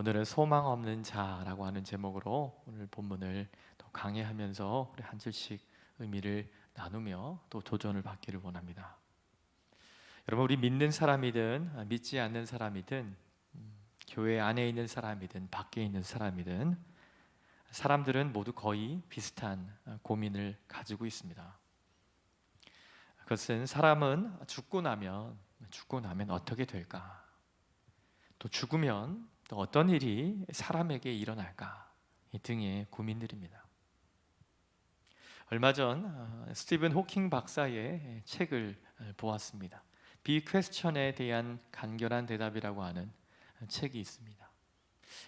오늘은 소망 없는 자라고 하는 제목으로 오늘 본문을 더 강해하면서 우리 한 줄씩 의미를 나누며 또 도전을 받기를 원합니다. 여러분, 우리 믿는 사람이든 믿지 않는 사람이든 교회 안에 있는 사람이든 밖에 있는 사람이든 사람들은 모두 거의 비슷한 고민을 가지고 있습니다. 그것은 사람은 죽고 나면 어떻게 될까? 또 죽으면 또 어떤 일이 사람에게 일어날까? 이 등의 고민들입니다. 얼마 전 스티븐 호킹 박사의 책을 보았습니다. 비 퀘스천에 대한 간결한 대답이라고 하는 책이 있습니다.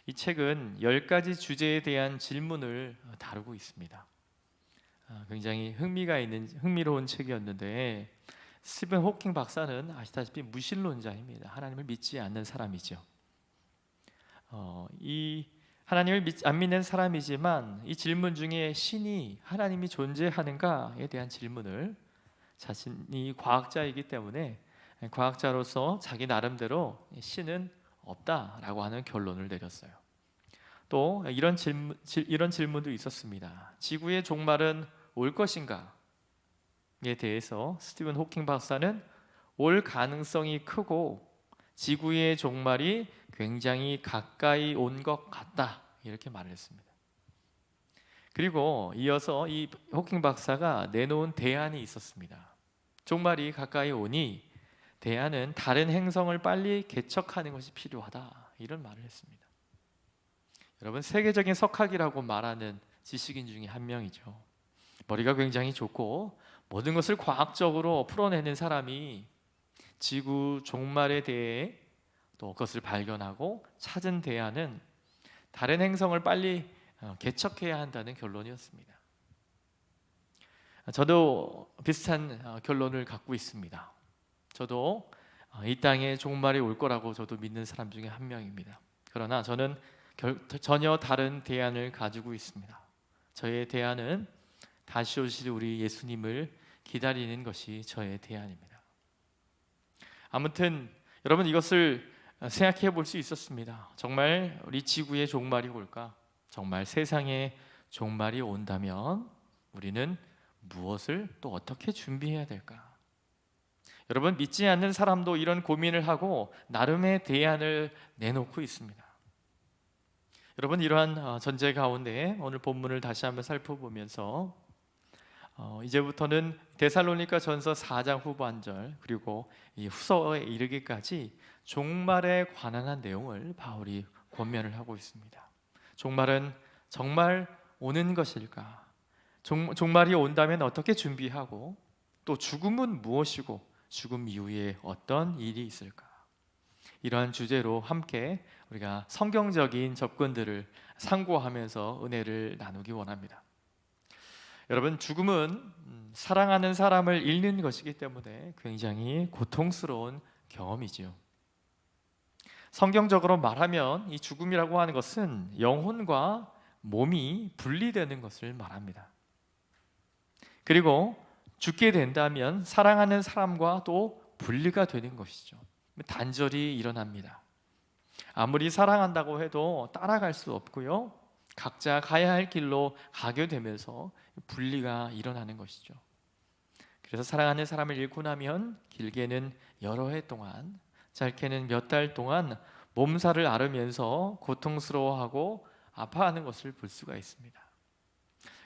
이 책은 10가지 주제에 대한 질문을 다루고 있습니다. 굉장히 흥미로운 책이었는데, 스티븐 호킹 박사는 아시다시피 무신론자입니다. 하나님을 믿지 않는 사람이죠. 이 하나님을 안 믿는 사람이지만 이 질문 중에 신이 하나님이 존재하는가에 대한 질문을, 자신이 과학자이기 때문에 과학자로서 자기 나름대로 신은 없다라고 하는 결론을 내렸어요. 또 이런 질문도 있었습니다. 지구의 종말은 올 것인가에 대해서 스티븐 호킹 박사는 올 가능성이 크고 지구의 종말이 굉장히 가까이 온 것 같다, 이렇게 말을 했습니다. 그리고 이어서 이 호킹 박사가 내놓은 대안이 있었습니다. 종말이 가까이 오니 대안은 다른 행성을 빨리 개척하는 것이 필요하다, 이런 말을 했습니다. 여러분, 세계적인 석학이라고 말하는 지식인 중에 한 명이죠. 머리가 굉장히 좋고 모든 것을 과학적으로 풀어내는 사람이 지구 종말에 대해 또 그것을 발견하고 찾은 대안은 다른 행성을 빨리 개척해야 한다는 결론이었습니다. 저도 비슷한 결론을 갖고 있습니다. 저도 이 땅에 종말이 올 거라고 저도 믿는 사람 중에 한 명입니다. 그러나 저는 전혀 다른 대안을 가지고 있습니다. 저의 대안은 다시 오실 우리 예수님을 기다리는 것이 저의 대안입니다. 아무튼 여러분, 이것을 생각해 볼 수 있었습니다. 정말 우리 지구의 종말이 올까? 정말 세상의 종말이 온다면 우리는 무엇을 또 어떻게 준비해야 될까? 여러분, 믿지 않는 사람도 이런 고민을 하고 나름의 대안을 내놓고 있습니다. 여러분, 이러한 전제 가운데 오늘 본문을 다시 한번 살펴보면서 이제부터는 데살로니가 전서 4장 후반절 그리고 이 후서에 이르기까지 종말에 관한 내용을 바울이 권면을 하고 있습니다. 종말은 정말 오는 것일까? 종말이 온다면 어떻게 준비하고, 또 죽음은 무엇이고 죽음 이후에 어떤 일이 있을까? 이러한 주제로 함께 우리가 성경적인 접근들을 상고하면서 은혜를 나누기 원합니다. 여러분, 죽음은 사랑하는 사람을 잃는 것이기 때문에 굉장히 고통스러운 경험이지요. 성경적으로 말하면 이 죽음이라고 하는 것은 영혼과 몸이 분리되는 것을 말합니다. 그리고 죽게 된다면 사랑하는 사람과 또 분리가 되는 것이죠. 단절이 일어납니다. 아무리 사랑한다고 해도 따라갈 수 없고요, 각자 가야 할 길로 가게 되면서 분리가 일어나는 것이죠. 그래서 사랑하는 사람을 잃고 나면 길게는 여러 해 동안, 짧게는 몇 달 동안 몸살을 앓으면서 고통스러워하고 아파하는 것을 볼 수가 있습니다.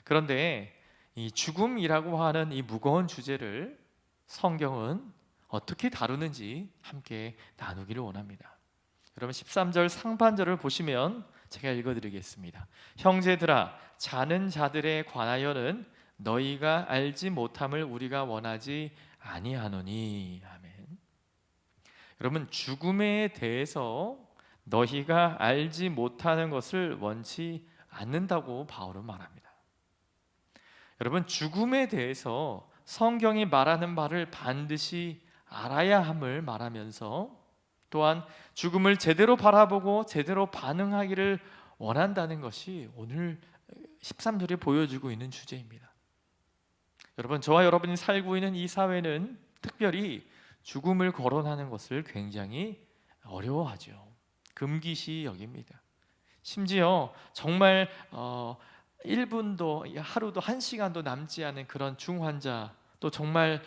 그런데 이 죽음이라고 하는 이 무거운 주제를 성경은 어떻게 다루는지 함께 나누기를 원합니다. 여러분, 13절 상반절을 보시면 제가 읽어드리겠습니다. 형제들아, 자는 자들에 관하여는 너희가 알지 못함을 우리가 원하지 아니하노니. 아멘. 여러분, 죽음에 대해서 너희가 알지 못하는 것을 원치 않는다고 바울은 말합니다. 여러분, 죽음에 대해서 성경이 말하는 바를 반드시 알아야 함을 말하면서, 또한 죽음을 제대로 바라보고 제대로 반응하기를 원한다는 것이 오늘 13절에 보여주고 있는 주제입니다. 여러분, 저와 여러분이 살고 있는 이 사회는 특별히 죽음을 거론하는 것을 굉장히 어려워하죠. 금기시 여깁니다. 심지어 정말 1분도 하루도 1시간도 남지 않은 그런 중환자, 또 정말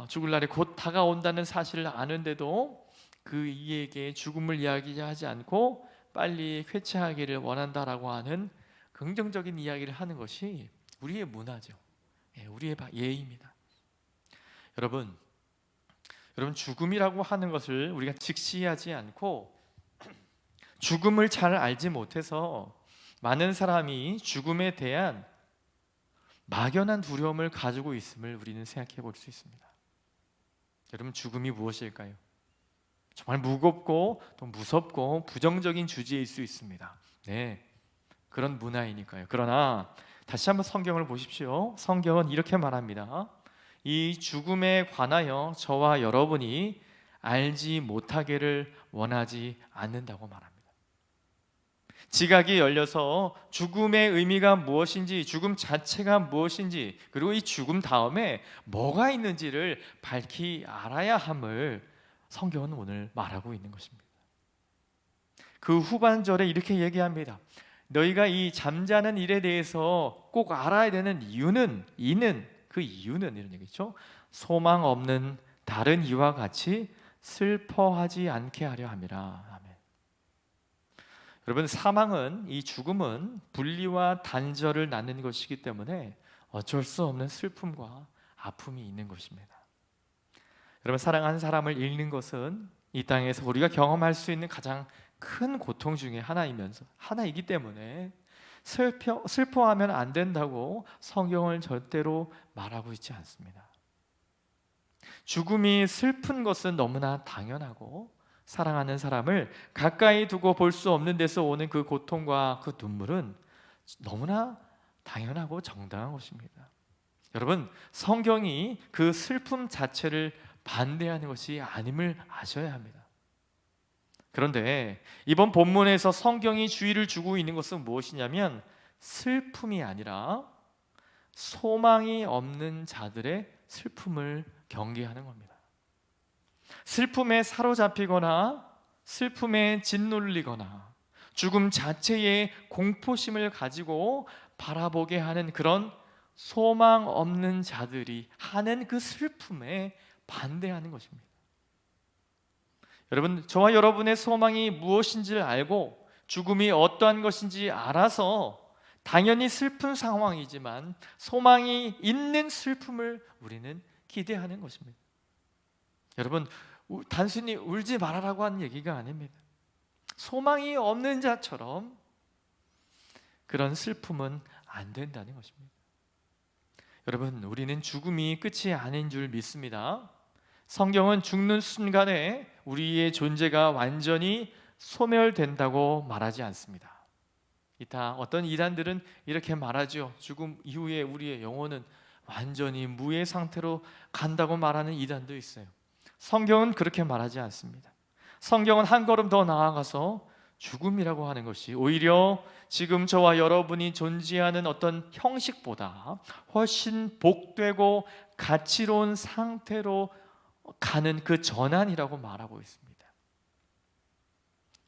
죽을 날이 곧 다가온다는 사실을 아는데도 그 이에게 죽음을 이야기하지 않고 빨리 쾌차하기를 원한다라고 하는 긍정적인 이야기를 하는 것이 우리의 문화죠. 우리의 예의입니다. 여러분 죽음이라고 하는 것을 우리가 직시하지 않고 죽음을 잘 알지 못해서 많은 사람이 죽음에 대한 막연한 두려움을 가지고 있음을 우리는 생각해 볼 수 있습니다. 여러분, 죽음이 무엇일까요? 정말 무겁고 또 무섭고 부정적인 주제일 수 있습니다. 네, 그런 문화이니까요. 그러나 다시 한번 성경을 보십시오. 성경은 이렇게 말합니다. 이 죽음에 관하여 저와 여러분이 알지 못하기를 원하지 않는다고 말합니다. 지각이 열려서 죽음의 의미가 무엇인지, 죽음 자체가 무엇인지, 그리고 이 죽음 다음에 뭐가 있는지를 밝히 알아야 함을 성경은 오늘 말하고 있는 것입니다. 그 후반절에 이렇게 얘기합니다. 너희가 이 잠자는 일에 대해서 꼭 알아야 되는 이유는 이런 얘기죠. 소망 없는 다른 이와 같이 슬퍼하지 않게 하려 함이라. 아멘. 여러분, 사망은, 이 죽음은 분리와 단절을 낳는 것이기 때문에 어쩔 수 없는 슬픔과 아픔이 있는 것입니다. 여러분, 사랑하는 사람을 잃는 것은 이 땅에서 우리가 경험할 수 있는 가장 큰 고통 중에 하나이기 때문에 슬퍼하면 안 된다고 성경은 절대로 말하고 있지 않습니다. 죽음이 슬픈 것은 너무나 당연하고, 사랑하는 사람을 가까이 두고 볼 수 없는 데서 오는 그 고통과 그 눈물은 너무나 당연하고 정당한 것입니다. 여러분, 성경이 그 슬픔 자체를 반대하는 것이 아님을 아셔야 합니다. 그런데 이번 본문에서 성경이 주의를 주고 있는 것은 무엇이냐면, 슬픔이 아니라 소망이 없는 자들의 슬픔을 경계하는 겁니다. 슬픔에 사로잡히거나 슬픔에 짓눌리거나 죽음 자체의 공포심을 가지고 바라보게 하는 그런 소망 없는 자들이 하는 그 슬픔에 반대하는 것입니다. 여러분, 저와 여러분의 소망이 무엇인지를 알고 죽음이 어떠한 것인지 알아서 당연히 슬픈 상황이지만 소망이 있는 슬픔을 우리는 기대하는 것입니다. 여러분, 단순히 울지 말아라고 하는 얘기가 아닙니다. 소망이 없는 자처럼 그런 슬픔은 안 된다는 것입니다. 여러분, 우리는 죽음이 끝이 아닌 줄 믿습니다. 성경은 죽는 순간에 우리의 존재가 완전히 소멸된다고 말하지 않습니다. 이따 어떤 이단들은 이렇게 말하죠. 죽음 이후에 우리의 영혼은 완전히 무의 상태로 간다고 말하는 이단도 있어요. 성경은 그렇게 말하지 않습니다. 성경은 한 걸음 더 나아가서 죽음이라고 하는 것이 오히려 지금 저와 여러분이 존재하는 어떤 형식보다 훨씬 복되고 가치로운 상태로 가는 그 전환이라고 말하고 있습니다.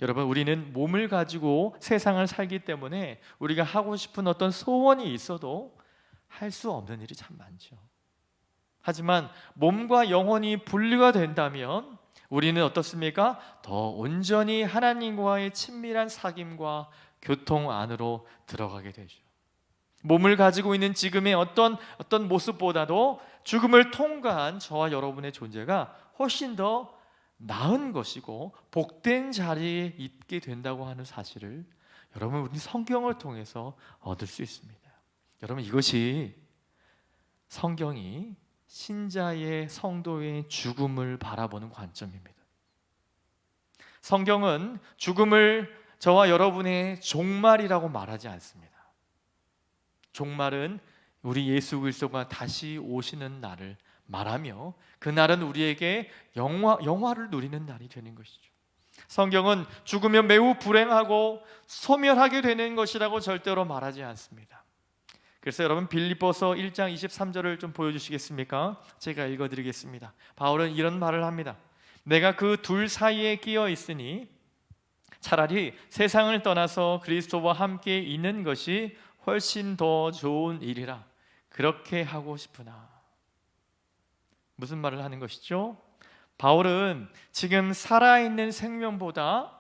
여러분, 우리는 몸을 가지고 세상을 살기 때문에 우리가 하고 싶은 어떤 소원이 있어도 할 수 없는 일이 참 많죠. 하지만 몸과 영혼이 분리가 된다면 우리는 어떻습니까? 더 온전히 하나님과의 친밀한 사귐과 교통 안으로 들어가게 되죠. 몸을 가지고 있는 지금의 어떤 모습보다도 죽음을 통과한 저와 여러분의 존재가 훨씬 더 나은 것이고 복된 자리에 있게 된다고 하는 사실을 여러분, 우리 성경을 통해서 얻을 수 있습니다. 여러분, 이것이 성경이 신자의 성도의 죽음을 바라보는 관점입니다. 성경은 죽음을 저와 여러분의 종말이라고 말하지 않습니다. 종말은 우리 예수 그리스도가 다시 오시는 날을 말하며 그 날은 우리에게 영화를 누리는 날이 되는 것이죠. 성경은 죽으면 매우 불행하고 소멸하게 되는 것이라고 절대로 말하지 않습니다. 그래서 여러분, 빌립보서 1장 23절을 좀 보여주시겠습니까? 제가 읽어드리겠습니다. 바울은 이런 말을 합니다. 내가 그 둘 사이에 끼어 있으니 차라리 세상을 떠나서 그리스도와 함께 있는 것이 훨씬 더 좋은 일이라 그렇게 하고 싶으나. 무슨 말을 하는 것이죠? 바울은 지금 살아있는 생명보다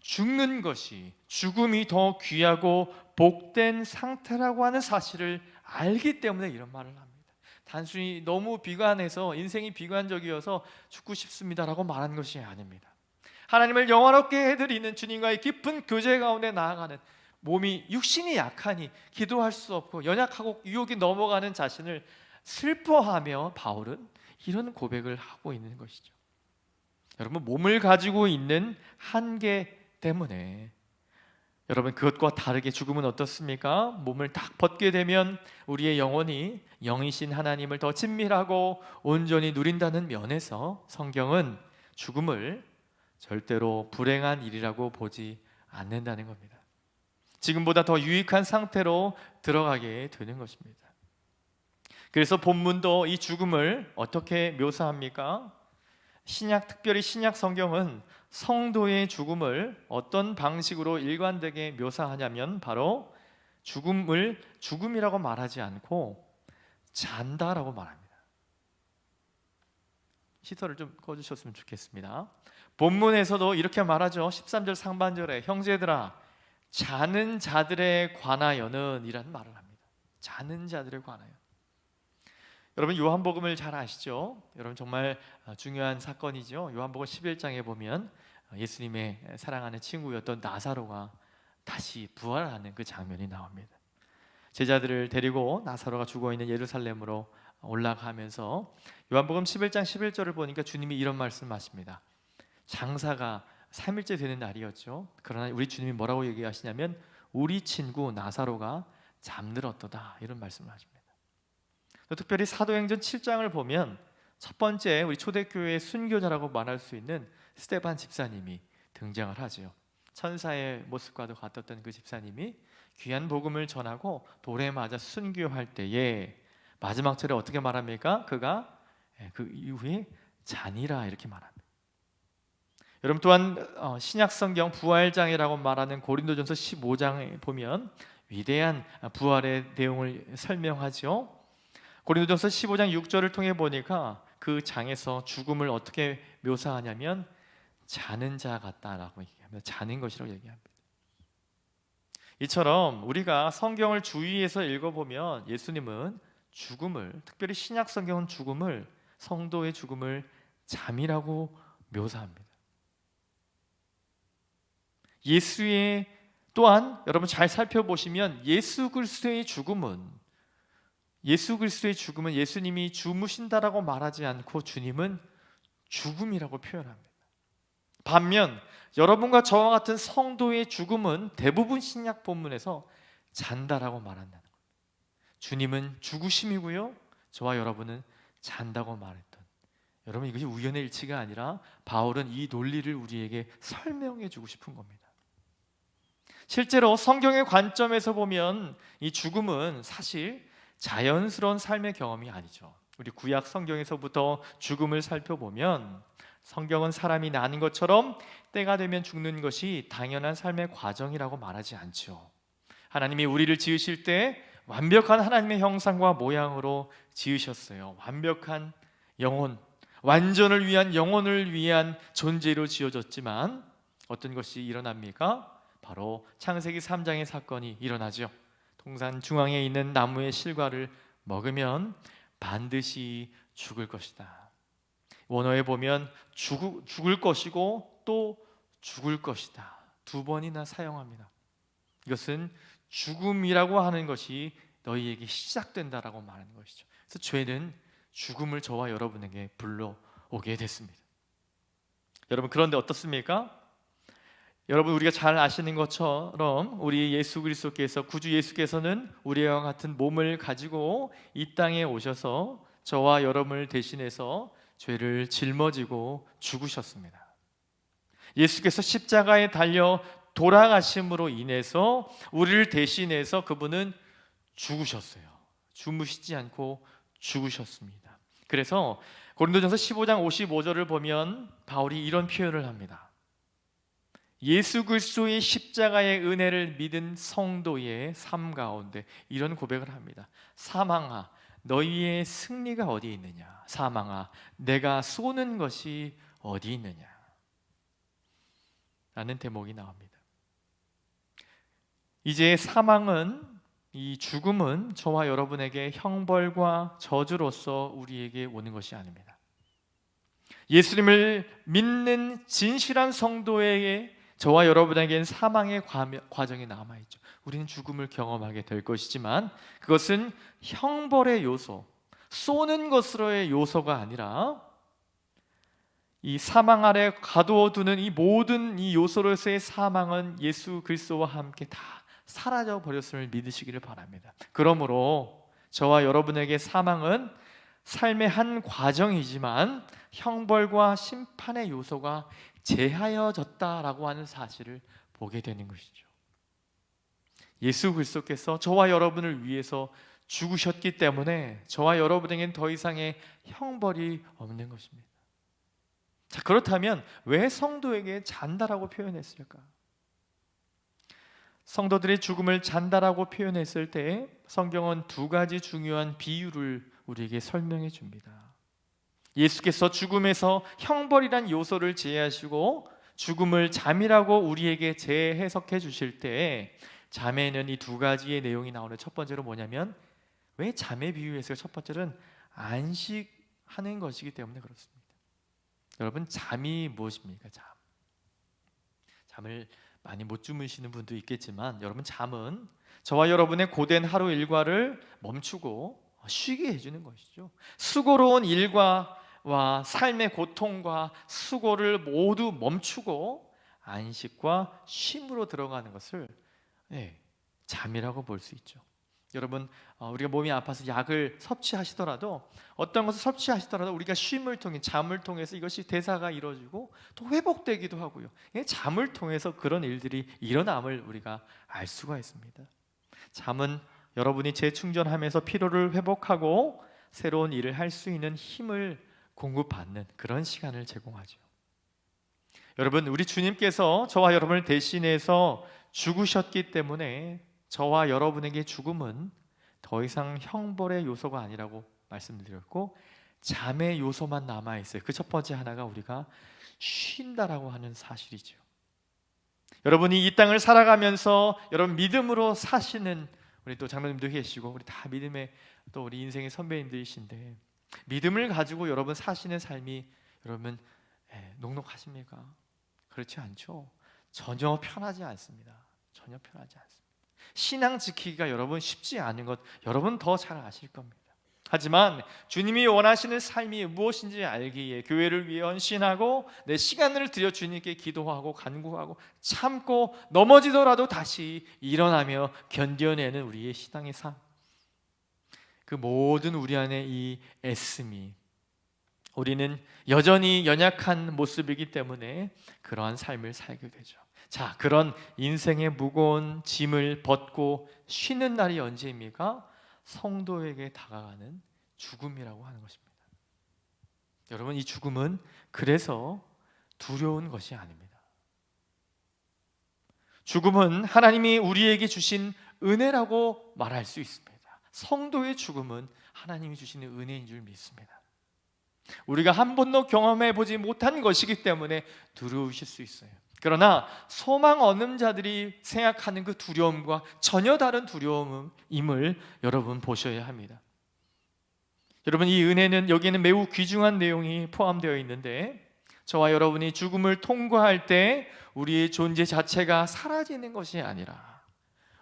죽는 것이, 죽음이 더 귀하고 복된 상태라고 하는 사실을 알기 때문에 이런 말을 합니다. 단순히 너무 비관해서, 인생이 비관적이어서 죽고 싶습니다라고 말하는 것이 아닙니다. 하나님을 영화롭게 해드리는 주님과의 깊은 교제 가운데 나아가는, 몸이, 육신이 약하니 기도할 수 없고 연약하고 유혹이 넘어가는 자신을 슬퍼하며 바울은 이런 고백을 하고 있는 것이죠. 여러분, 몸을 가지고 있는 한계 때문에, 여러분, 그것과 다르게 죽음은 어떻습니까? 몸을 딱 벗게 되면 우리의 영혼이 영이신 하나님을 더 친밀하고 온전히 누린다는 면에서 성경은 죽음을 절대로 불행한 일이라고 보지 않는다는 겁니다. 지금보다 더 유익한 상태로 들어가게 되는 것입니다. 그래서 본문도 이 죽음을 어떻게 묘사합니까? 특별히 신약 성경은 성도의 죽음을 어떤 방식으로 일관되게 묘사하냐면 바로 죽음을 죽음이라고 말하지 않고 잔다라고 말합니다. 시설을 좀 꺼주셨으면 좋겠습니다. 본문에서도 이렇게 말하죠. 13절 상반절에 형제들아 자는 자들에 관하여는 이라는 말을 합니다. 자는 자들에 관하여. 여러분, 요한복음을 잘 아시죠? 여러분, 정말 중요한 사건이죠. 요한복음 11장에 보면 예수님의 사랑하는 친구였던 나사로가 다시 부활하는 그 장면이 나옵니다. 제자들을 데리고 나사로가 죽어있는 예루살렘으로 올라가면서 요한복음 11장 11절을 보니까 주님이 이런 말씀하십니다. 장사가 3일째 되는 날이었죠. 그러나 우리 주님이 뭐라고 얘기하시냐면 우리 친구 나사로가 잠들었도다, 이런 말씀을 하십니다. 특별히 사도행전 7장을 보면 첫 번째 우리 초대교회의 순교자라고 말할 수 있는 스데반 집사님이 등장을 하죠. 천사의 모습과도 같았던 그 집사님이 귀한 복음을 전하고 돌에 맞아 순교할 때에 마지막 절에 어떻게 말합니까? 그가 그 이후에 자니라, 이렇게 말합니다. 여러분, 또한 신약 성경 부활장이라고 말하는 고린도전서 15장에 보면 위대한 부활의 내용을 설명하죠. 고린도전서 15장 6절을 통해 보니까 그 장에서 죽음을 어떻게 묘사하냐면 자는 자 같다라고 얘기합니다. 자는 것이라고 얘기합니다. 이처럼 우리가 성경을 주의해서 읽어보면 예수님은 죽음을, 특별히 신약 성경은 죽음을, 성도의 죽음을 잠이라고 묘사합니다. 예수의 또한 여러분 잘 살펴보시면 예수 그리스도의 죽음은 예수님이 주무신다라고 말하지 않고 주님은 죽음이라고 표현합니다. 반면 여러분과 저와 같은 성도의 죽음은 대부분 신약 본문에서 잔다라고 말한다는 겁니다. 주님은 죽으심이고요, 저와 여러분은 잔다고 말했던, 여러분, 이것이 우연의 일치가 아니라 바울은 이 논리를 우리에게 설명해 주고 싶은 겁니다. 실제로 성경의 관점에서 보면 이 죽음은 사실 자연스러운 삶의 경험이 아니죠. 우리 구약 성경에서부터 죽음을 살펴보면 성경은 사람이 나는 것처럼 때가 되면 죽는 것이 당연한 삶의 과정이라고 말하지 않죠. 하나님이 우리를 지으실 때 완벽한 하나님의 형상과 모양으로 지으셨어요. 완벽한 영혼, 완전을 위한 영혼을 위한 존재로 지어졌지만 어떤 것이 일어납니까? 바로 창세기 3장의 사건이 일어나죠. 동산 중앙에 있는 나무의 실과를 먹으면 반드시 죽을 것이다. 원어에 보면 죽을 것이고 또 죽을 것이다, 두 번이나 사용합니다. 이것은 죽음이라고 하는 것이 너희에게 시작된다라고 말하는 것이죠. 그래서 죄는 죽음을 저와 여러분에게 불러오게 됐습니다. 여러분, 그런데 어떻습니까? 여러분, 우리가 잘 아시는 것처럼 우리 예수 그리스도께서, 구주 예수께서는 우리와 같은 몸을 가지고 이 땅에 오셔서 저와 여러분을 대신해서 죄를 짊어지고 죽으셨습니다. 예수께서 십자가에 달려 돌아가심으로 인해서 우리를 대신해서 그분은 죽으셨어요. 주무시지 않고 죽으셨습니다. 그래서 고린도전서 15장 55절을 보면 바울이 이런 표현을 합니다. 예수 그리스도의 십자가의 은혜를 믿은 성도의 삶 가운데 이런 고백을 합니다. 사망아, 너희의 승리가 어디 있느냐? 사망아, 내가 쏘는 것이 어디 있느냐? 라는 대목이 나옵니다. 이제 사망은, 이 죽음은 저와 여러분에게 형벌과 저주로서 우리에게 오는 것이 아닙니다. 예수님을 믿는 진실한 성도에게, 저와 여러분에게는 사망의 과정이 남아있죠. 우리는 죽음을 경험하게 될 것이지만 그것은 형벌의 요소, 쏘는 것으로의 요소가 아니라 이 사망 아래 가두어두는 이 모든 이 요소로서의 사망은 예수 그리스도와 함께 다 사라져 버렸음을 믿으시기를 바랍니다. 그러므로 저와 여러분에게 사망은 삶의 한 과정이지만 형벌과 심판의 요소가 제하여졌다라고 하는 사실을 보게 되는 것이죠. 예수 그리스도께서 저와 여러분을 위해서 죽으셨기 때문에 저와 여러분에게는 더 이상의 형벌이 없는 것입니다. 자, 그렇다면 왜 성도에게 잔다라고 표현했을까? 성도들의 죽음을 잔다라고 표현했을 때 성경은 두 가지 중요한 비유를 우리에게 설명해 줍니다. 예수께서 죽음에서 형벌이란 요소를 제외하시고 죽음을 잠이라고 우리에게 재해석해 주실 때 잠에는 이 두 가지의 내용이 나오는. 첫 번째로 뭐냐면, 왜 잠에 비유했어요? 첫 번째는 안식하는 것이기 때문에 그렇습니다. 여러분, 잠이 무엇입니까? 잠을 많이 못 주무시는 분도 있겠지만 여러분, 잠은 저와 여러분의 고된 하루 일과를 멈추고 쉬게 해주는 것이죠. 수고로운 일과와 삶의 고통과 수고를 모두 멈추고 안식과 쉼으로 들어가는 것을 잠이라고 볼 수 있죠. 여러분, 우리가 몸이 아파서 약을 섭취하시더라도, 어떤 것을 섭취하시더라도 우리가 쉼을 통해, 잠을 통해서 이것이 대사가 이루어지고 또 회복되기도 하고요. 잠을 통해서 그런 일들이 일어남을 우리가 알 수가 있습니다. 잠은 여러분이 재충전하면서 피로를 회복하고 새로운 일을 할 수 있는 힘을 공급받는 그런 시간을 제공하죠. 여러분, 우리 주님께서 저와 여러분을 대신해서 죽으셨기 때문에 저와 여러분에게 죽음은 더 이상 형벌의 요소가 아니라고 말씀드렸고, 잠의 요소만 남아있어요. 그 첫 번째 하나가 우리가 쉰다라고 하는 사실이죠. 여러분이 이 땅을 살아가면서 여러분 믿음으로 사시는 우리 또 장로님도 계시고 우리 다 믿음의 또 우리 인생의 선배님들이신데, 믿음을 가지고 여러분 사시는 삶이 여러분 녹록하십니까? 그렇지 않죠. 전혀 편하지 않습니다. 전혀 편하지 않습니다. 신앙 지키기가 여러분 쉽지 않은 것 여러분 더 잘 아실 겁니다. 하지만 주님이 원하시는 삶이 무엇인지 알기에 교회를 위해 헌신하고 내 시간을 들여 주님께 기도하고 간구하고 참고 넘어지더라도 다시 일어나며 견뎌내는 우리의 신앙의 삶, 그 모든 우리 안에 이 애씀이, 우리는 여전히 연약한 모습이기 때문에 그러한 삶을 살게 되죠. 자, 그런 인생의 무거운 짐을 벗고 쉬는 날이 언제입니까? 성도에게 다가가는 죽음이라고 하는 것입니다. 여러분, 이 죽음은 그래서 두려운 것이 아닙니다. 죽음은 하나님이 우리에게 주신 은혜라고 말할 수 있습니다. 성도의 죽음은 하나님이 주시는 은혜인 줄 믿습니다. 우리가 한 번도 경험해 보지 못한 것이기 때문에 두려우실 수 있어요. 그러나 소망 얻는 자들이 생각하는 그 두려움과 전혀 다른 두려움임을 여러분 보셔야 합니다. 여러분, 이 은혜는 여기에는 매우 귀중한 내용이 포함되어 있는데, 저와 여러분이 죽음을 통과할 때 우리의 존재 자체가 사라지는 것이 아니라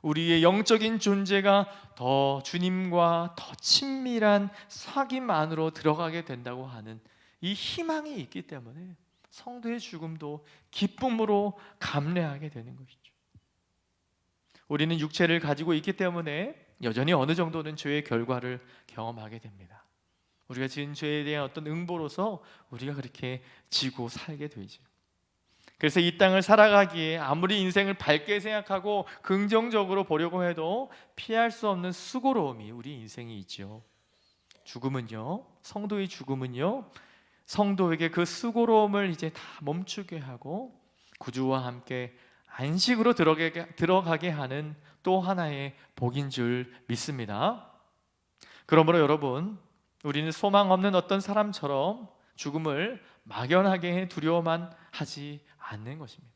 우리의 영적인 존재가 더 주님과 더 친밀한 사귐 안으로 들어가게 된다고 하는 이 희망이 있기 때문에 성도의 죽음도 기쁨으로 감내하게 되는 것이죠. 우리는 육체를 가지고 있기 때문에 여전히 어느 정도는 죄의 결과를 경험하게 됩니다. 우리가 지은 죄에 대한 어떤 응보로서 우리가 그렇게 지고 살게 되죠. 그래서 이 땅을 살아가기에 아무리 인생을 밝게 생각하고 긍정적으로 보려고 해도 피할 수 없는 수고로움이 우리 인생이 있죠. 죽음은요, 성도의 죽음은요, 성도에게 그 수고로움을 이제 다 멈추게 하고 구주와 함께 안식으로 들어가게 하는 또 하나의 복인 줄 믿습니다. 그러므로 여러분, 우리는 소망 없는 어떤 사람처럼 죽음을 막연하게 두려워만 하지 않는 것입니다.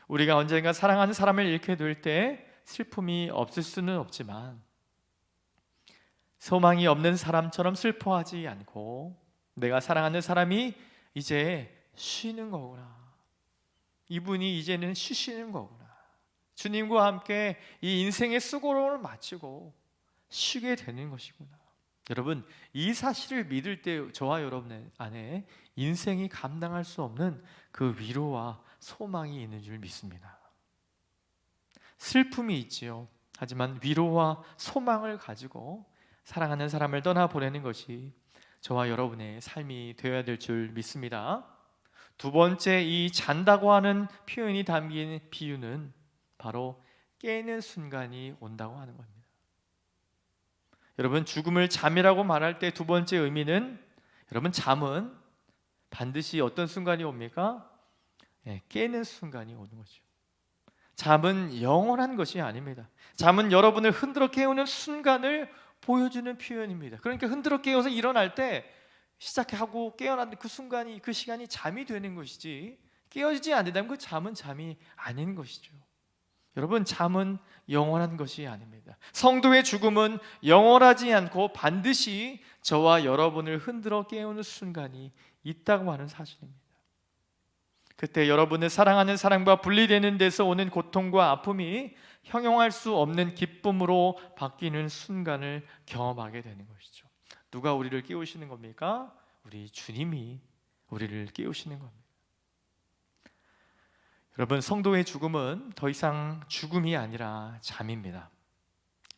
우리가 언젠가 사랑하는 사람을 잃게 될 때 슬픔이 없을 수는 없지만 소망이 없는 사람처럼 슬퍼하지 않고 내가 사랑하는 사람이 이제 쉬는 거구나, 이분이 이제는 쉬시는 거구나, 주님과 함께 이 인생의 수고를 마치고 쉬게 되는 것이구나. 여러분, 이 사실을 믿을 때 저와 여러분 안에 인생이 감당할 수 없는 그 위로와 소망이 있는 줄 믿습니다. 슬픔이 있지요. 하지만 위로와 소망을 가지고 사랑하는 사람을 떠나보내는 것이 저와 여러분의 삶이 되어야 될 줄 믿습니다. 두 번째, 이 잔다고 하는 표현이 담긴 비유는 바로 깨는 순간이 온다고 하는 겁니다. 여러분, 죽음을 잠이라고 말할 때 두 번째 의미는, 여러분, 잠은 반드시 어떤 순간이 옵니까? 깨는 순간이 오는 거죠. 잠은 영원한 것이 아닙니다. 잠은 여러분을 흔들어 깨우는 순간을 보여주는 표현입니다. 그러니까 흔들어 깨워서 일어날 때 시작하고 깨어나는 그 순간이, 그 시간이 잠이 되는 것이지, 깨어지지 않는다면 그 잠은 잠이 아닌 것이죠. 여러분, 잠은 영원한 것이 아닙니다. 성도의 죽음은 영원하지 않고 반드시 저와 여러분을 흔들어 깨우는 순간이 있다고 하는 사실입니다. 그때 여러분을 사랑하는 사람과 분리되는 데서 오는 고통과 아픔이 형용할 수 없는 기쁨으로 바뀌는 순간을 경험하게 되는 것이죠. 누가 우리를 깨우시는 겁니까? 우리 주님이 우리를 깨우시는 겁니다. 여러분, 성도의 죽음은 더 이상 죽음이 아니라 잠입니다.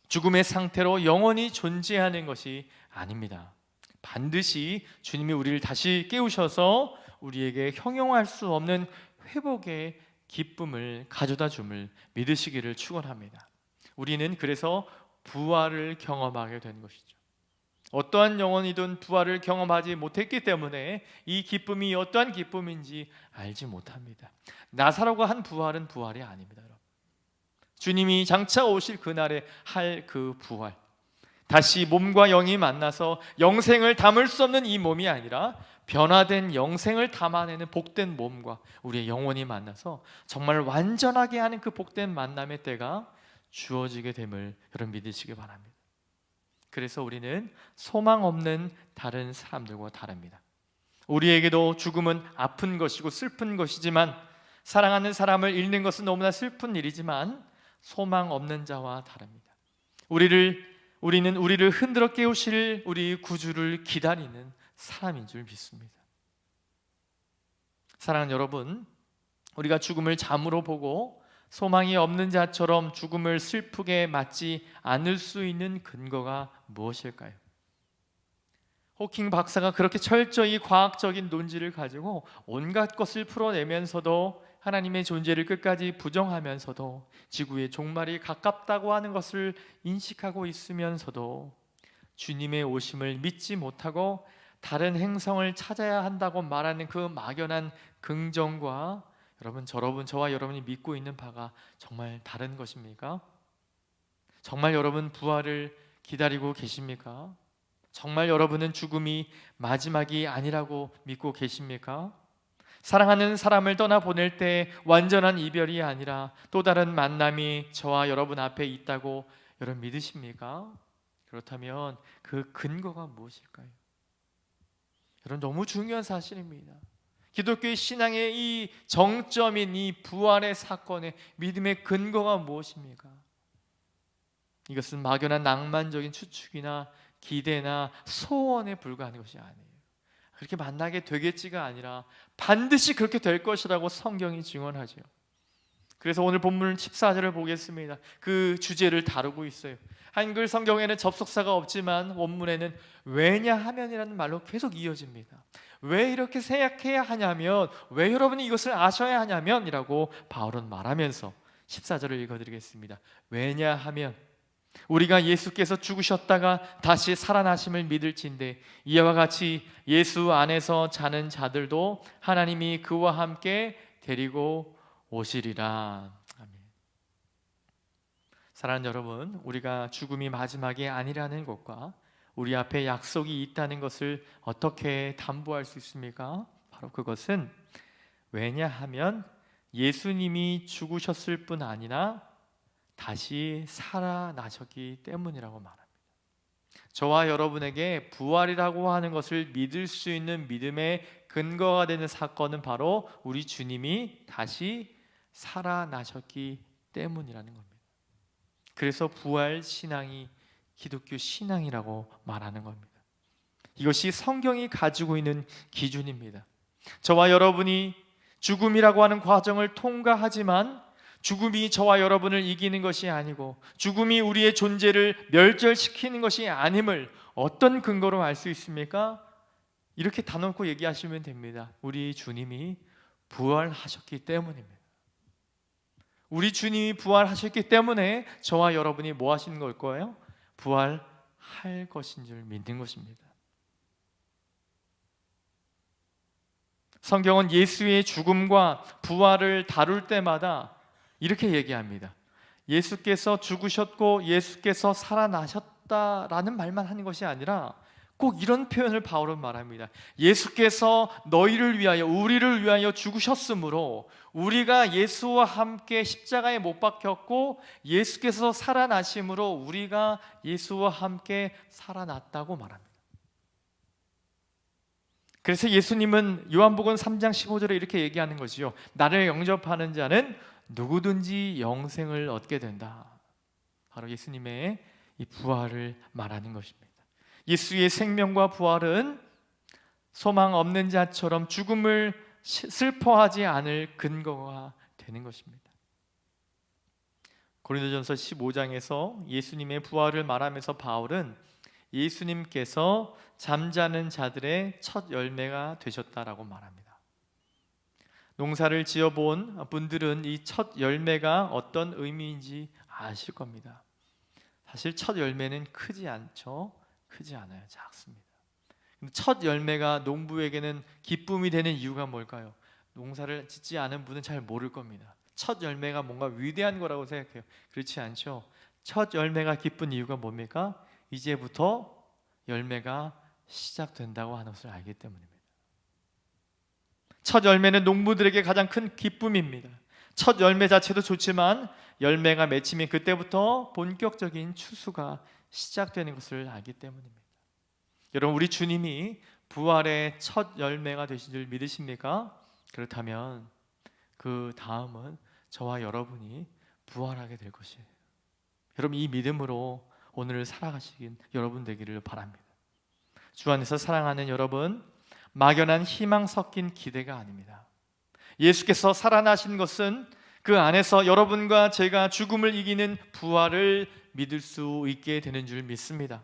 죽음의 상태로 영원히 존재하는 것이 아닙니다. 반드시 주님이 우리를 다시 깨우셔서 우리에게 형용할 수 없는 회복의 기쁨을 가져다 줌을 믿으시기를 축원합니다. 우리는 그래서 부활을 경험하게 된 것이죠. 어떠한 영혼이든 부활을 경험하지 못했기 때문에 이 기쁨이 어떠한 기쁨인지 알지 못합니다. 나사로가 한 부활은 부활이 아닙니다. 여러분, 주님이 장차 오실 그날에 할 그 부활, 다시 몸과 영이 만나서 영생을 담을 수 없는 이 몸이 아니라 변화된 영생을 담아내는 복된 몸과 우리의 영혼이 만나서 정말 완전하게 하는 그 복된 만남의 때가 주어지게 됨을 여러분 믿으시기 바랍니다. 그래서 우리는 소망 없는 다른 사람들과 다릅니다. 우리에게도 죽음은 아픈 것이고 슬픈 것이지만, 사랑하는 사람을 잃는 것은 너무나 슬픈 일이지만 소망 없는 자와 다릅니다. 우리는 우리를 흔들어 깨우실 우리 구주를 기다리는 사람인 줄 믿습니다. 사랑하는 여러분, 우리가 죽음을 잠으로 보고 소망이 없는 자처럼 죽음을 슬프게 맞지 않을 수 있는 근거가 무엇일까요? 호킹 박사가 그렇게 철저히 과학적인 논지를 가지고 온갖 것을 풀어내면서도 하나님의 존재를 끝까지 부정하면서도 지구의 종말이 가깝다고 하는 것을 인식하고 있으면서도 주님의 오심을 믿지 못하고 다른 행성을 찾아야 한다고 말하는 그 막연한 긍정과 저와 여러분이 믿고 있는 바가 정말 다른 것입니까? 정말 여러분 부활을 기다리고 계십니까? 정말 여러분은 죽음이 마지막이 아니라고 믿고 계십니까? 사랑하는 사람을 떠나보낼 때 완전한 이별이 아니라 또 다른 만남이 저와 여러분 앞에 있다고 여러분 믿으십니까? 그렇다면 그 근거가 무엇일까요? 여러분, 너무 중요한 사실입니다. 기독교의 신앙의 이 정점인 이 부활의 사건의 믿음의 근거가 무엇입니까? 이것은 막연한 낭만적인 추측이나 기대나 소원에 불과한 것이 아니에요. 그렇게 만나게 되겠지가 아니라 반드시 그렇게 될 것이라고 성경이 증언하죠. 그래서 오늘 본문 14절을 보겠습니다. 그 주제를 다루고 있어요. 한글 성경에는 접속사가 없지만 원문에는 왜냐하면이라는 말로 계속 이어집니다. 왜 이렇게 생각해야 하냐면, 왜 여러분이 이것을 아셔야 하냐면 이라고 바울은 말하면서 14절을 읽어드리겠습니다. 왜냐하면 우리가 예수께서 죽으셨다가 다시 살아나심을 믿을진대 이와 같이 예수 안에서 자는 자들도 하나님이 그와 함께 데리고 오시리라. 아멘. 사랑하는 여러분, 우리가 죽음이 마지막이 아니라는 것과 우리 앞에 약속이 있다는 것을 어떻게 담보할 수 있습니까? 바로 그것은 왜냐하면 예수님이 죽으셨을 뿐 아니라 다시 살아나셨기 때문이라고 말합니다. 저와 여러분에게 부활이라고 하는 것을 믿을 수 있는 믿음의 근거가 되는 사건은 바로 우리 주님이 다시 살아나셨기 때문이라는 겁니다. 그래서 부활 신앙이 기독교 신앙이라고 말하는 겁니다. 이것이 성경이 가지고 있는 기준입니다. 저와 여러분이 죽음이라고 하는 과정을 통과하지만 죽음이 저와 여러분을 이기는 것이 아니고 죽음이 우리의 존재를 멸절시키는 것이 아님을 어떤 근거로 알 수 있습니까? 이렇게 단언코 얘기하시면 됩니다. 우리 주님이 부활하셨기 때문입니다. 우리 주님이 부활하셨기 때문에 저와 여러분이 뭐 하시는 걸 거예요? 부활할 것인 줄 믿는 것입니다. 성경은 예수의 죽음과 부활을 다룰 때마다 이렇게 얘기합니다. 예수께서 죽으셨고 예수께서 살아나셨다라는 말만 하는 것이 아니라 꼭 이런 표현을 바울은 말합니다. 예수께서 너희를 위하여, 우리를 위하여 죽으셨으므로 우리가 예수와 함께 십자가에 못 박혔고 예수께서 살아나심으로 우리가 예수와 함께 살아났다고 말합니다. 그래서 예수님은 요한복음 3장 15절에 이렇게 얘기하는 것이요, 나를 영접하는 자는 누구든지 영생을 얻게 된다. 바로 예수님의 이 부활을 말하는 것입니다. 예수의 생명과 부활은 소망 없는 자처럼 죽음을 슬퍼하지 않을 근거가 되는 것입니다. 고린도전서 15장에서 예수님의 부활을 말하면서 바울은 예수님께서 잠자는 자들의 첫 열매가 되셨다라고 말합니다. 농사를 지어본 분들은 이 첫 열매가 어떤 의미인지 아실 겁니다. 사실 첫 열매는 크지 않죠. 크지 않아요. 작습니다. 첫 열매가 농부에게는 기쁨이 되는 이유가 뭘까요? 농사를 짓지 않은 분은 잘 모를 겁니다. 첫 열매가 뭔가 위대한 거라고 생각해요. 그렇지 않죠. 첫 열매가 기쁜 이유가 뭡니까? 이제부터 열매가 시작된다고 하는 것을 알기 때문입니다. 첫 열매는 농부들에게 가장 큰 기쁨입니다. 첫 열매 자체도 좋지만 열매가 맺히면 그때부터 본격적인 추수가 시작되는 것을 알기 때문입니다. 여러분, 우리 주님이 부활의 첫 열매가 되신 줄 믿으십니까? 그렇다면 그 다음은 저와 여러분이 부활하게 될 것이에요. 여러분, 이 믿음으로 오늘을 살아가시긴 여러분 되기를 바랍니다. 주 안에서 사랑하는 여러분, 막연한 희망 섞인 기대가 아닙니다. 예수께서 살아나신 것은 그 안에서 여러분과 제가 죽음을 이기는 부활을 믿을 수 있게 되는 줄 믿습니다.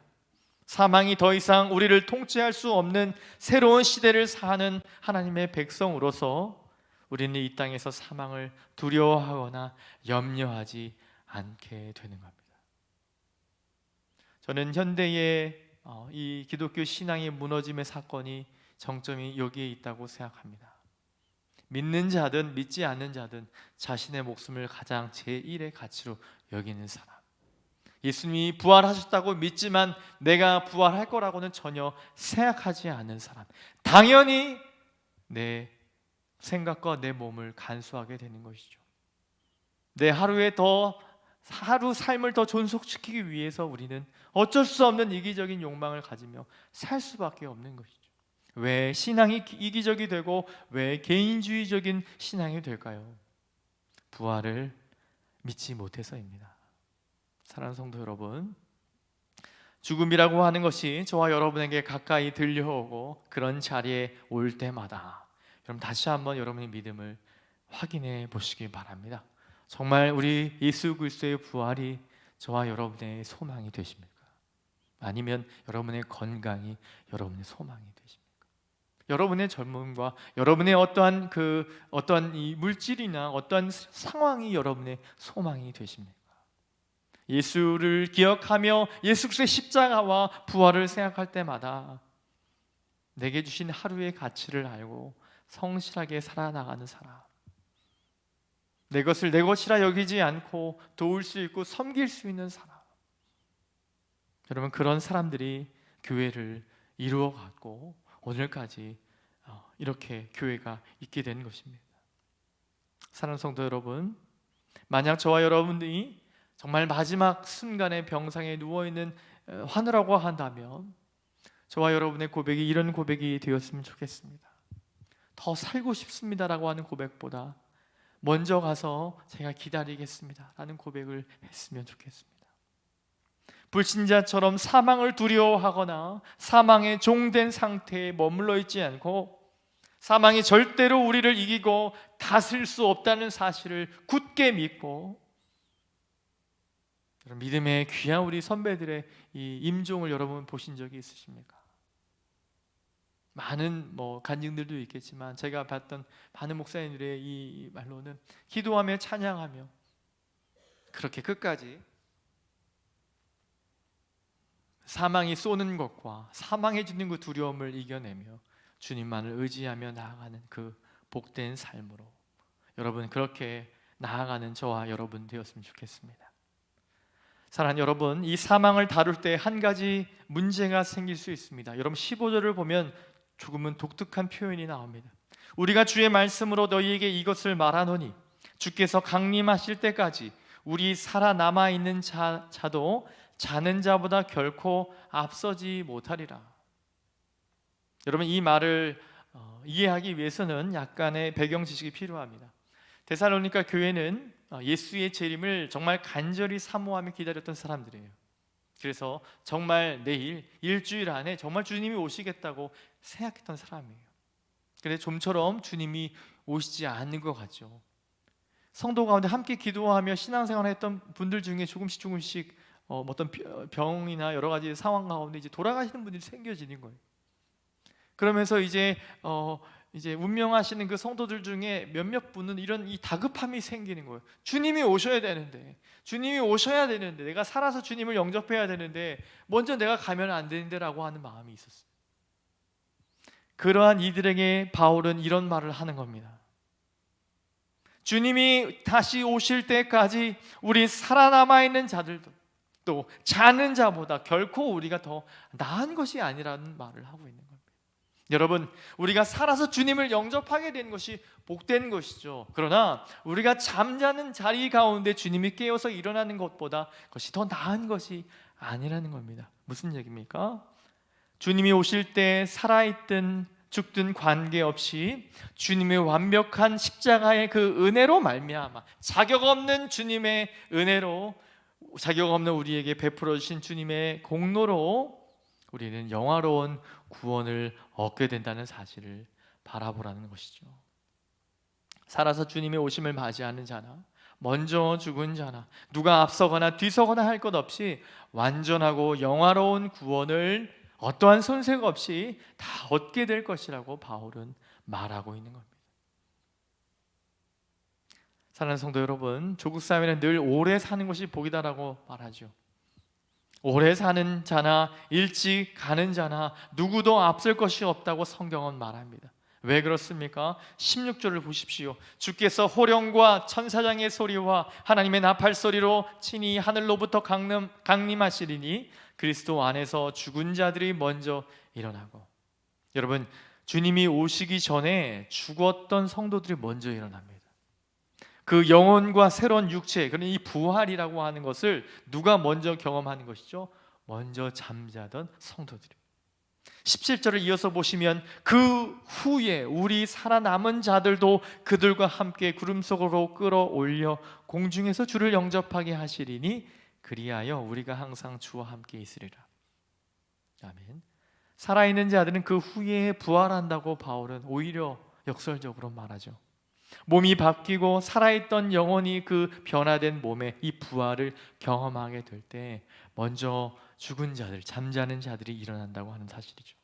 사망이 더 이상 우리를 통치할 수 없는 새로운 시대를 사는 하나님의 백성으로서 우리는 이 땅에서 사망을 두려워하거나 염려하지 않게 되는 겁니다. 저는 현대의 이 기독교 신앙의 무너짐의 사건이 정점이 여기에 있다고 생각합니다. 믿는 자든 믿지 않는 자든 자신의 목숨을 가장 제1의 가치로 여기는 사람, 예수님이 부활하셨다고 믿지만 내가 부활할 거라고는 전혀 생각하지 않는 사람, 당연히 내 생각과 내 몸을 간수하게 되는 것이죠. 내 하루 삶을 더 존속시키기 위해서 우리는 어쩔 수 없는 이기적인 욕망을 가지며 살 수밖에 없는 것이죠. 왜 신앙이 이기적이 되고 왜 개인주의적인 신앙이 될까요? 부활을 믿지 못해서입니다. 사랑하는 성도 여러분, 죽음이라고 하는 것이 저와 여러분에게 가까이 들려오고 그런 자리에 올 때마다 여러분 다시 한번 여러분의 믿음을 확인해 보시기 바랍니다. 정말 우리 예수 그리스도의 부활이 저와 여러분의 소망이 되십니까? 아니면 여러분의 건강이 여러분의 소망이 되십니까? 여러분의 젊음과 여러분의 어떠한 이 물질이나 어떠한 상황이 여러분의 소망이 되십니까? 예수를 기억하며 예수 그리스도의 십자가와 부활을 생각할 때마다 내게 주신 하루의 가치를 알고 성실하게 살아나가는 사람, 내 것을 내 것이라 여기지 않고 도울 수 있고 섬길 수 있는 사람. 여러분, 그런 사람들이 교회를 이루어갔고 오늘까지 이렇게 교회가 있게 된 것입니다. 사랑하는 성도 여러분, 만약 저와 여러분들이 정말 마지막 순간에 병상에 누워있는 환우라고 한다면 저와 여러분의 고백이 이런 고백이 되었으면 좋겠습니다. 더 살고 싶습니다라고 하는 고백보다 먼저 가서 제가 기다리겠습니다 라는 고백을 했으면 좋겠습니다. 불신자처럼 사망을 두려워하거나 사망의 종된 상태에 머물러 있지 않고 사망이 절대로 우리를 이기고 다스릴 수 없다는 사실을 굳게 믿고, 믿음의 귀한 우리 선배들의 이 임종을 여러분 보신 적이 있으십니까? 많은 간증들도 있겠지만 제가 봤던 많은 목사님들의 이 말로는 기도하며 찬양하며 그렇게 끝까지 사망이 쏘는 것과 사망해 주는 그 두려움을 이겨내며 주님만을 의지하며 나아가는 그 복된 삶으로 여러분 그렇게 나아가는 저와 여러분 되었으면 좋겠습니다. 사랑하는 여러분, 이 사망을 다룰 때 한 가지 문제가 생길 수 있습니다. 여러분 15절을 보면 조금은 독특한 표현이 나옵니다. 우리가 주의 말씀으로 너희에게 이것을 말하노니 주께서 강림하실 때까지 우리 살아남아 있는 자도 자는 자보다 결코 앞서지 못하리라. 여러분, 이 말을 이해하기 위해서는 약간의 배경 지식이 필요합니다. 데살로니가 교회는 예수의 재림을 정말 간절히 사모하며 기다렸던 사람들이에요. 그래서 정말 내일 일주일 안에 정말 주님이 오시겠다고 생각했던 사람이에요. 그런데 좀처럼 주님이 오시지 않는 것 같죠. 성도 가운데 함께 기도하며 신앙생활을 했던 분들 중에 조금씩 어떤 병이나 여러 가지 상황 가운데 이제 돌아가시는 분들이 생겨지는 거예요. 그러면서 이제 운명하시는 그 성도들 중에 몇몇 분은 이런 이 다급함이 생기는 거예요. 주님이 오셔야 되는데, 내가 살아서 주님을 영접해야 되는데 먼저 내가 가면 안 되는데라고 하는 마음이 있었어요. 그러한 이들에게 바울은 이런 말을 하는 겁니다. 주님이 다시 오실 때까지 우리 살아남아 있는 자들도 또 자는 자보다 결코 우리가 더 나은 것이 아니라는 말을 하고 있는 겁니다. 여러분, 우리가 살아서 주님을 영접하게 되는 것이 복된 것이죠. 그러나 우리가 잠자는 자리 가운데 주님이 깨어서 일어나는 것보다 그것이 더 나은 것이 아니라는 겁니다. 무슨 얘기입니까? 주님이 오실 때 살아있든 죽든 관계없이 주님의 완벽한 십자가의 그 은혜로 말미암아 자격 없는 주님의 은혜로, 자격 없는 우리에게 베풀어 주신 주님의 공로로 우리는 영화로운 구원을 얻게 된다는 사실을 바라보라는 것이죠. 살아서 주님의 오심을 맞이하는 자나 먼저 죽은 자나 누가 앞서거나 뒤서거나 할 것 없이 완전하고 영화로운 구원을 어떠한 손색 없이 다 얻게 될 것이라고 바울은 말하고 있는 겁니다. 사랑하는 성도 여러분, 조국 사회는 늘 오래 사는 것이 복이다라고 말하죠. 오래 사는 자나 일찍 가는 자나 누구도 앞설 것이 없다고 성경은 말합니다. 왜 그렇습니까? 16절을 보십시오. 주께서 호령과 천사장의 소리와 하나님의 나팔 소리로 친히 하늘로부터 강림하시리니 그리스도 안에서 죽은 자들이 먼저 일어나고. 여러분, 주님이 오시기 전에 죽었던 성도들이 먼저 일어납니다. 그 영혼과 새로운 육체, 그런 이 부활이라고 하는 것을 누가 먼저 경험하는 것이죠? 먼저 잠자던 성도들이. 17절을 이어서 보시면 그 후에 우리 살아남은 자들도 그들과 함께 구름 속으로 끌어올려 공중에서 주를 영접하게 하시리니 그리하여 우리가 항상 주와 함께 있으리라. 아멘. 살아있는 자들은 그 후에 부활한다고 바울은 오히려 역설적으로 말하죠. 몸이 바뀌고 살아있던 영혼이 그 변화된 몸에 이 부활을 경험하게 될 때 먼저 죽은 자들, 잠자는 자들이 일어난다고 하는 사실이죠.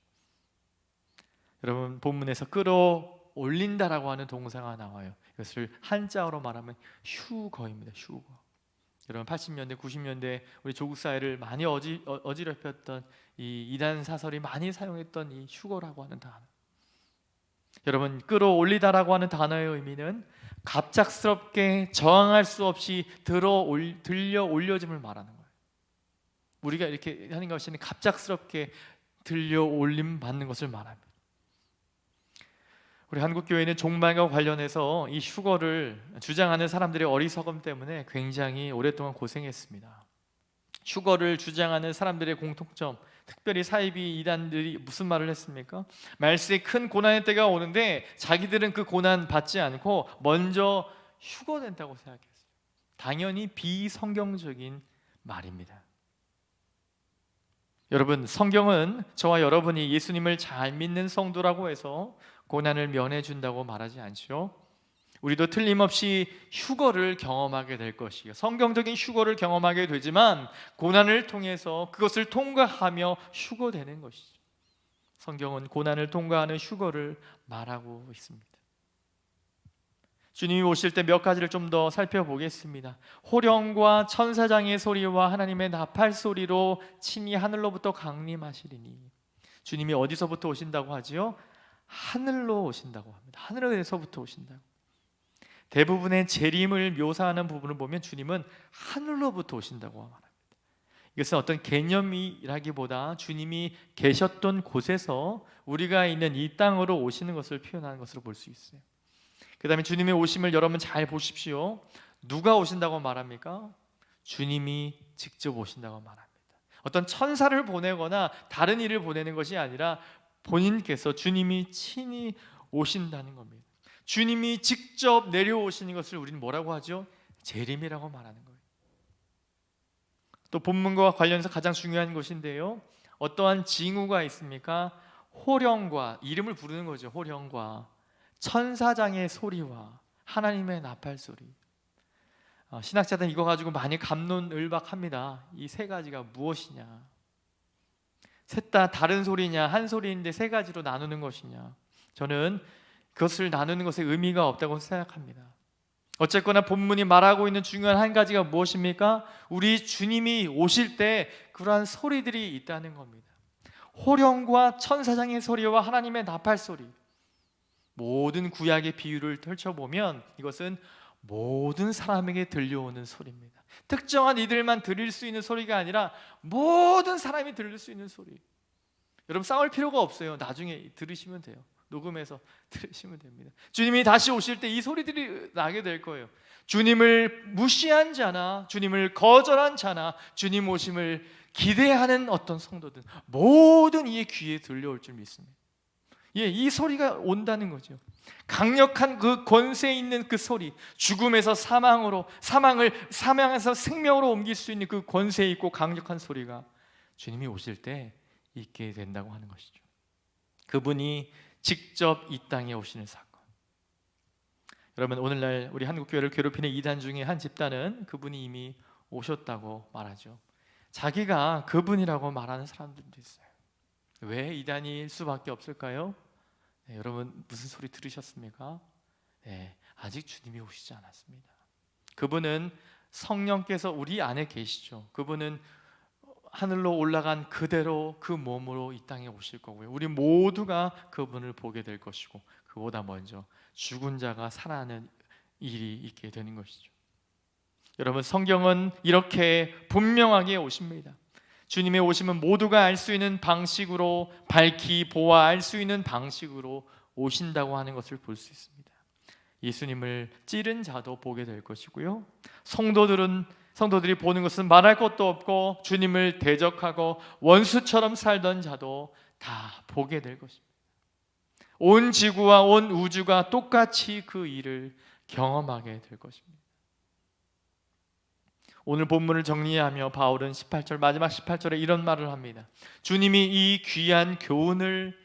여러분, 본문에서 끌어올린다라고 하는 동사가 나와요. 이것을 한자어로 말하면 휴거입니다. 휴거. 여러분, 80년대, 90년대 우리 조국 사회를 많이 어지럽혔던 이 이단 사설이 많이 사용했던 이 휴거라고 하는 단어. 여러분, 끌어올리다라고 하는 단어의 의미는 갑작스럽게 저항할 수 없이 들려 올려짐을 말하는 거예요. 우리가 이렇게 하는 것이 갑작스럽게 들려 올림 받는 것을 말합니다. 우리 한국 교회는 종말과 관련해서 이 휴거를 주장하는 사람들의 어리석음 때문에 굉장히 오랫동안 고생했습니다. 휴거를 주장하는 사람들의 공통점, 특별히 사이비 이단들이 무슨 말을 했습니까? 말세에 큰 고난의 때가 오는데 자기들은 그 고난 받지 않고 먼저 휴거된다고 생각했어요. 당연히 비성경적인 말입니다. 여러분, 성경은 저와 여러분이 예수님을 잘 믿는 성도라고 해서 고난을 면해 준다고 말하지 않죠. 우리도 틀림없이 휴거를 경험하게 될 것이요, 성경적인 휴거를 경험하게 되지만 고난을 통해서 그것을 통과하며 휴거되는 것이죠. 성경은 고난을 통과하는 휴거를 말하고 있습니다. 주님이 오실 때 몇 가지를 좀 더 살펴보겠습니다. 호령과 천사장의 소리와 하나님의 나팔 소리로 친히 하늘로부터 강림하시리니. 주님이 어디서부터 오신다고 하지요? 하늘로 오신다고 합니다. 하늘에서부터 오신다고. 대부분의 재림을 묘사하는 부분을 보면 주님은 하늘로부터 오신다고 말합니다. 이것은 어떤 개념이라기보다 주님이 계셨던 곳에서 우리가 있는 이 땅으로 오시는 것을 표현하는 것으로 볼 수 있어요. 그 다음에 주님의 오심을 여러분 잘 보십시오. 누가 오신다고 말합니까? 주님이 직접 오신다고 말합니다. 어떤 천사를 보내거나 다른 일을 보내는 것이 아니라 본인께서, 주님이 친히 오신다는 겁니다. 주님이 직접 내려오시는 것을 우리는 뭐라고 하죠? 재림이라고 말하는 거예요. 또 본문과 관련해서 가장 중요한 것인데요, 어떠한 징후가 있습니까? 호령과, 이름을 부르는 거죠. 호령과 천사장의 소리와 하나님의 나팔 소리. 신학자들은 이거 가지고 많이 갑론을박합니다. 이 세 가지가 무엇이냐, 셋 다 다른 소리냐, 한 소리인데 세 가지로 나누는 것이냐. 저는 그것을 나누는 것에 의미가 없다고 생각합니다. 어쨌거나 본문이 말하고 있는 중요한 한 가지가 무엇입니까? 우리 주님이 오실 때 그러한 소리들이 있다는 겁니다. 호령과 천사장의 소리와 하나님의 나팔 소리. 모든 구약의 비유를 펼쳐보면 이것은 모든 사람에게 들려오는 소리입니다. 특정한 이들만 들을 수 있는 소리가 아니라 모든 사람이 들을 수 있는 소리. 여러분, 싸울 필요가 없어요. 나중에 들으시면 돼요. 녹음해서 들으시면 됩니다. 주님이 다시 오실 때 이 소리들이 나게 될 거예요. 주님을 무시한 자나 주님을 거절한 자나 주님 오심을 기대하는 어떤 성도들, 모든 이의 귀에 들려올 줄 믿습니다. 예, 이 소리가 온다는 거죠. 강력한 그 권세 있는 그 소리, 죽음에서 사망으로, 사망에서 생명으로 옮길 수 있는 그 권세 있고 강력한 소리가 주님이 오실 때 있게 된다고 하는 것이죠. 그분이 직접 이 땅에 오시는 사건. 여러분, 오늘날 우리 한국교회를 괴롭히는 이단 중에 한 집단은 그분이 이미 오셨다고 말하죠. 자기가 그분이라고 말하는 사람들도 있어요. 왜 이단일 수밖에 없을까요? 네, 여러분 무슨 소리 들으셨습니까? 네, 아직 주님이 오시지 않았습니다. 그분은 성령께서 우리 안에 계시죠. 그분은 하늘로 올라간 그대로 그 몸으로 이 땅에 오실 거고요, 우리 모두가 그분을 보게 될 것이고, 그보다 먼저 죽은 자가 살아나는 일이 있게 되는 것이죠. 여러분, 성경은 이렇게 분명하게 오십니다. 주님의 오심은 모두가 알 수 있는 방식으로, 밝히 보아 알 수 있는 방식으로 오신다고 하는 것을 볼 수 있습니다. 예수님을 찌른 자도 보게 될 것이고요, 성도들이 보는 것은 말할 것도 없고 주님을 대적하고 원수처럼 살던 자도 다 보게 될 것입니다. 온 지구와 온 우주가 똑같이 그 일을 경험하게 될 것입니다. 오늘 본문을 정리하며 바울은 18절, 마지막 18절에 이런 말을 합니다. 주님이 이 귀한 교훈을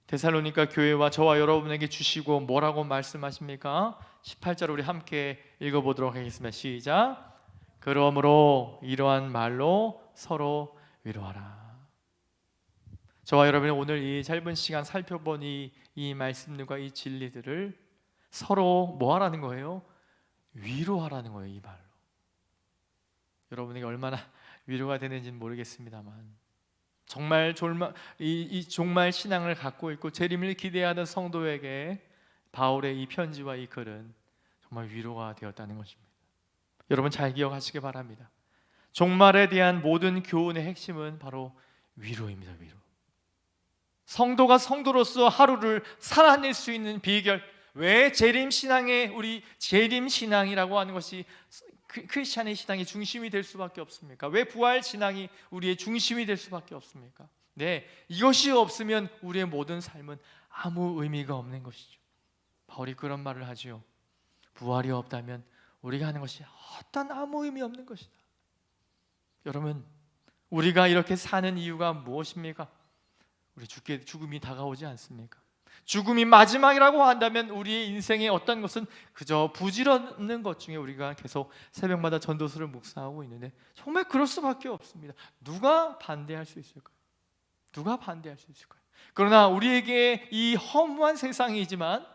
데살로니가 교회와 저와 여러분에게 주시고 뭐라고 말씀하십니까? 18절 우리 함께 읽어보도록 하겠습니다. 시작. 그러므로 이러한 말로 서로 위로하라. 저와 여러분이 오늘 이 짧은 시간 살펴본 이 말씀들과 이 진리들을 서로 뭐 하라는 거예요? 위로하라는 거예요. 이 말로. 여러분에게 얼마나 위로가 되는지는 모르겠습니다만 정말 이 종말 신앙을 갖고 있고 재림을 기대하던 성도에게 바울의 이 편지와 이 글은 정말 위로가 되었다는 것입니다. 여러분 잘 기억하시기 바랍니다. 종말에 대한 모든 교훈의 핵심은 바로 위로입니다. 위로. 성도가 성도로서 하루를 살아낼 수 있는 비결, 왜 재림신앙의 우리 재림신앙이라고 하는 것이 크리스찬의 신앙의 중심이 될 수밖에 없습니까? 왜 부활신앙이 우리의 중심이 될 수밖에 없습니까? 네, 이것이 없으면 우리의 모든 삶은 아무 의미가 없는 것이죠. 바울이 그런 말을 하지요. 부활이 없다면 우리가 하는 것이 어떤 아무 의미 없는 것이다. 여러분, 우리가 이렇게 사는 이유가 무엇입니까? 우리 죽음이 다가오지 않습니까? 죽음이 마지막이라고 한다면 우리의 인생의 어떤 것은 그저 부질없는 것 중에 우리가 계속 새벽마다 전도서를 묵상하고 있는데 정말 그럴 수밖에 없습니다. 누가 반대할 수 있을까요? 누가 반대할 수 있을까요? 그러나 우리에게 이 허무한 세상이지만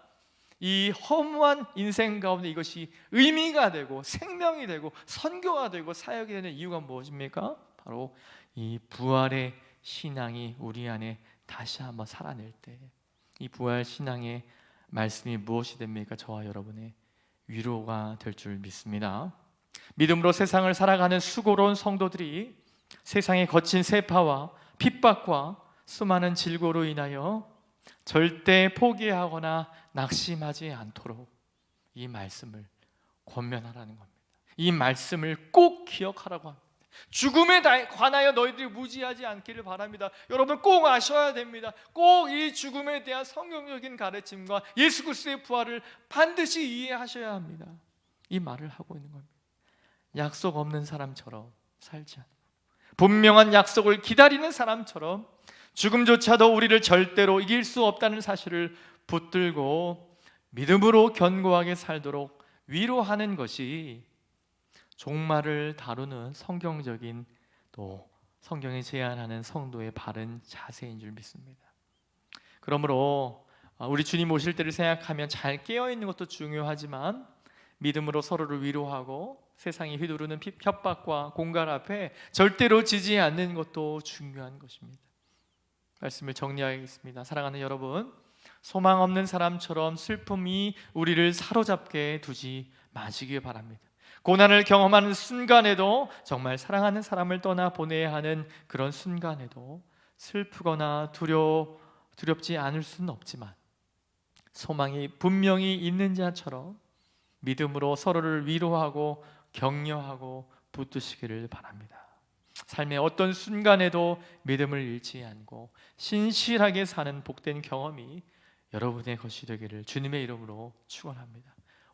이 허무한 인생 가운데 이것이 의미가 되고 생명이 되고 선교가 되고 사역이 되는 이유가 무엇입니까? 바로 이 부활의 신앙이 우리 안에 다시 한번 살아낼 때 이 부활 신앙의 말씀이 무엇이 됩니까? 저와 여러분의 위로가 될 줄 믿습니다. 믿음으로 세상을 살아가는 수고로운 성도들이 세상의 거친 세파와 핍박과 수많은 질고로 인하여 절대 포기하거나 낙심하지 않도록 이 말씀을 권면하라는 겁니다. 이 말씀을 꼭 기억하라고 합니다. 죽음에 관하여 너희들이 무지하지 않기를 바랍니다. 여러분 꼭 아셔야 됩니다. 꼭 이 죽음에 대한 성경적인 가르침과 예수 그리스도의 부활을 반드시 이해하셔야 합니다. 이 말을 하고 있는 겁니다. 약속 없는 사람처럼 살지 않고 분명한 약속을 기다리는 사람처럼 죽음조차도 우리를 절대로 이길 수 없다는 사실을 붙들고 믿음으로 견고하게 살도록 위로하는 것이 종말을 다루는 성경적인 또 성경이 제안하는 성도의 바른 자세인 줄 믿습니다. 그러므로 우리 주님 오실 때를 생각하면 잘 깨어있는 것도 중요하지만 믿음으로 서로를 위로하고 세상이 휘두르는 협박과 공갈 앞에 절대로 지지 않는 것도 중요한 것입니다. 말씀을 정리하겠습니다. 사랑하는 여러분, 소망 없는 사람처럼 슬픔이 우리를 사로잡게 두지 마시길 바랍니다. 고난을 경험하는 순간에도 정말 사랑하는 사람을 떠나 보내야 하는 그런 순간에도 슬프거나 두렵지 않을 수는 없지만 소망이 분명히 있는 자처럼 믿음으로 서로를 위로하고 격려하고 붙드시기를 바랍니다. 삶의 어떤 순간에도 믿음을 잃지 않고 신실하게 사는 복된 경험이 여러분의 것이 되기를 주님의 이름으로 축원합니다.